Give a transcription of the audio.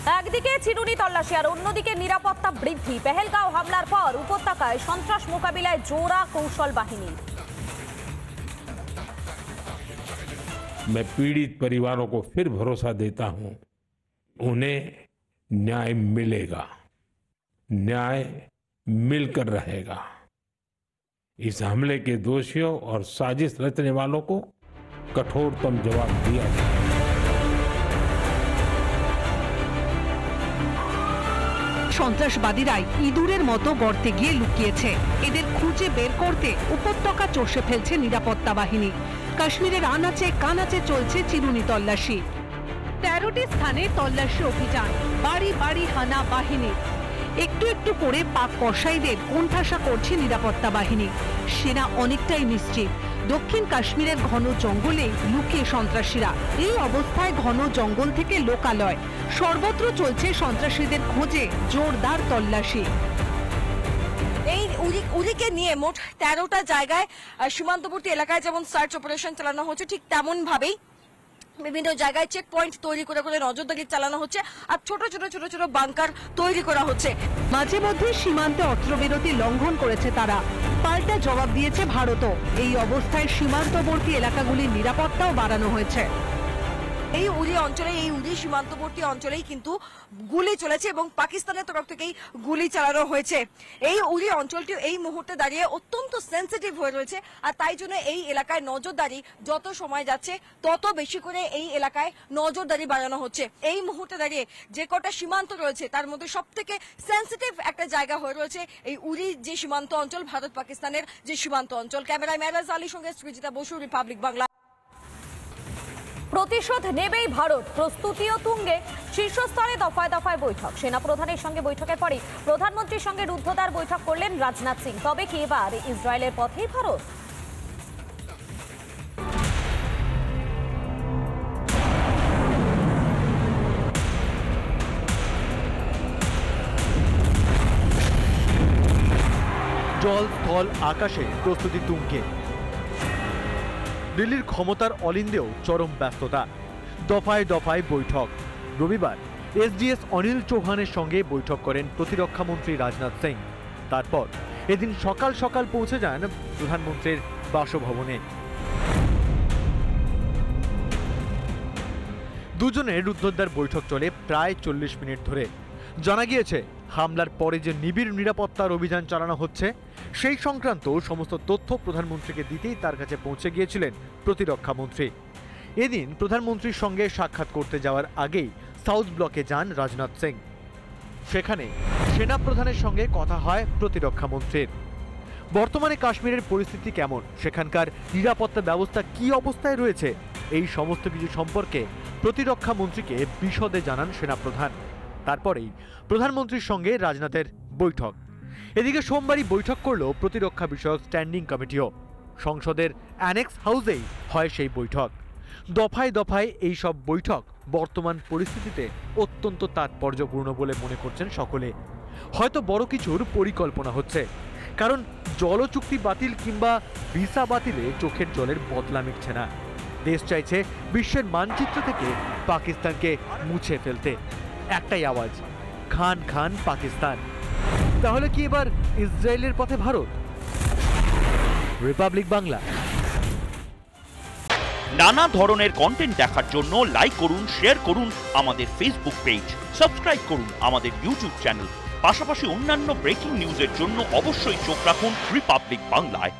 একদিকে চিরুনি তল্লাশি আর অন্যদিকে নিরাপত্তা বৃদ্ধি। পেহেলগাঁও হামলার পর উপত্যকায় সন্ত্রাস মোকাবিলায় জোরা কৌশল বাহিনী। मैं पीड़ित परिवारों को फिर भरोसा देता हूं, उन्हें न्याय मिलेगा, न्याय मिलकर रहेगा। इस हमले के दोषियों और साजिश रचने वालों को कठोरतम जवाब दिया जाएगा। সন্ত্রাসবাদীরাই ইঁদুরের মতো গর্তে গিয়ে লুকিয়েছে। এদের খুঁজে বের করতে উপত্যকা চষে ফেলছে নিরাপত্তা বাহিনী। কাশ্মীরের আনাচে কানাচে চলছে চিরুনি তল্লাশি। 13টি স্থানে তল্লাশি অভিযান, বাড়ি বাড়ি হানা বাহিনী। একটু একটু করে পাক কসাইদের কোণঠাসা করছে নিরাপত্তা বাহিনী। সেনা অনেকটাই নিশ্চিত দক্ষিণ কাশ্মীরের ঘন জঙ্গলে লুকিয়ে সন্ত্রাসীরা। এই অবস্থায় ঘন জঙ্গল থেকে লোকালয় সর্বত্র চলছে সন্ত্রাসীদের খোঁজে জোরদার তল্লাশি। এই উড়িকে নিয়ে মোট 13টা জায়গায় সীমান্তবর্তী এলাকায় যেমন সার্চ অপারেশন চালানো হচ্ছে, ঠিক তেমন ভাবেই বিভিন্ন জায়গায় চেক পয়েন্ট তৈরি করে করে নজরদারি চালানো হচ্ছে আর ছোট ছোট ছোট ছোট বাংকার তৈরি করা হচ্ছে। মাঝে মধ্যে সীমান্তে অস্ত্রবিরতি লঙ্ঘন করেছে তারা, পাল্টা জবাব দিয়েছে ভারতও। এই অবস্থায় সীমান্তবর্তী এলাকাগুলির নিরাপত্তাও বাড়ানো হয়েছে। এই উড়ি অঞ্চলে, এই উড়ি সীমান্তবর্তী অঞ্চলেই কিন্তু গুলি চলেছে এবং পাকিস্তানের তরফ থেকেই গুলি চালানো হয়েছে। এই উড়ি অঞ্চলটি এই মুহূর্তে দাঁড়িয়ে অত্যন্ত সেন্সিটিভ হয়ে রয়েছে আর তাই জন্য এই এলাকায় নজরদারি যত সময় যাচ্ছে তত বেশি করে এই এলাকায় নজরদারি বাড়ানো হচ্ছে। এই মুহূর্তে দাঁড়িয়ে যে কটা সীমান্ত রয়েছে তার মধ্যে সব থেকে সেন্সিটিভ একটা জায়গা হয়ে রয়েছে এই উড়ি যে সীমান্ত অঞ্চল, ভারত পাকিস্তানের যে সীমান্ত অঞ্চল। ক্যামেরায় মেহরাজ আলীর সঙ্গে সৃজিতা বসু, রিপাবলিক বাংলা। প্রতিশোধ নেবেই ভারত, প্রস্তুতিও তুঙ্গে। শীর্ষস্তরে দফায় দফায় বৈঠক। সেনা প্রধানের সঙ্গে বৈঠকের পরই প্রধানমন্ত্রীর সঙ্গে রুদ্ধদ্বার বৈঠক করলেন রাজনাথ সিং। তবে কি এবার ইসরায়েলের পথেই ভারত? জল, স্থল, আকাশে প্রস্তুতি তুঙ্গে। দিল্লির ক্ষমতার অলিন্দেও চরম ব্যস্ততা, দফায় দফায় বৈঠক। রবিবার এসডিএস অনিল চৌহানের সঙ্গে বৈঠক করেন প্রতিরক্ষা মন্ত্রী রাজনাথ সিং। তারপর এদিন সকাল সকাল পৌঁছে যান প্রধানমন্ত্রীর বাসভবনে। দুজনের রুদ্ধদ্বার বৈঠক চলে প্রায় 40 মিনিট ধরে। জানা গিয়েছে হামলার পরে যে নিবিড় নিরাপত্তার অভিযান চালানো হচ্ছে সেই সংক্রান্ত সমস্ত তথ্য প্রধানমন্ত্রীকে দিতেই তার কাছে পৌঁছে গিয়েছিলেন প্রতিরক্ষা মন্ত্রী। এদিন প্রধানমন্ত্রীর সঙ্গে সাক্ষাৎ করতে যাওয়ার আগেই সাউথ ব্লকে যান রাজনাথ সিং। সেখানে সেনা প্রধানের সঙ্গে কথা হয় প্রতিরক্ষা মন্ত্রীর। বর্তমানে কাশ্মীরের পরিস্থিতি কেমন, সেখানকার নিরাপত্তা ব্যবস্থা কি অবস্থায় রয়েছে, এই সমস্ত কিছু সম্পর্কে প্রতিরক্ষা মন্ত্রীকে বিশদে জানান সেনাপ্রধান। তারপরেই প্রধানমন্ত্রীর সঙ্গে রাজনাথের বৈঠক। এদিকে সোমবারই বৈঠক করল প্রতিরক্ষা বিষয়ক স্ট্যান্ডিং কমিটিও। সংসদের অ্যানেক্স হাউসেই হয় সেই বৈঠক। দফায় দফায় এই সব বৈঠক বর্তমান পরিস্থিতিতে অত্যন্ত তাৎপর্যপূর্ণ বলে মনে করছেন সকলে। হয়তো বড় কিছুর পরিকল্পনা হচ্ছে, কারণ জলচুক্তি বাতিল কিংবা ভিসা বাতিলে চোখের জলের বদলা মিটছে না। দেশ চাইছে বিশ্বের মানচিত্র থেকে পাকিস্তানকে মুছে ফেলতে। একটাই আওয়াজ, খান খান পাকিস্তান। তাহলে কি এবার ইসরায়েলের পথে ভারত? রিপাবলিক বাংলা। নানা ধরনের কন্টেন্ট দেখার জন্য লাইক করুন, শেয়ার করুন আমাদের ফেসবুক পেজ, সাবস্ক্রাইব করুন আমাদের ইউটিউব চ্যানেল। পাশাপাশি অন্যান্য ব্রেকিং নিউজের জন্য অবশ্যই চোখ রাখুন রিপাবলিক বাংলায়।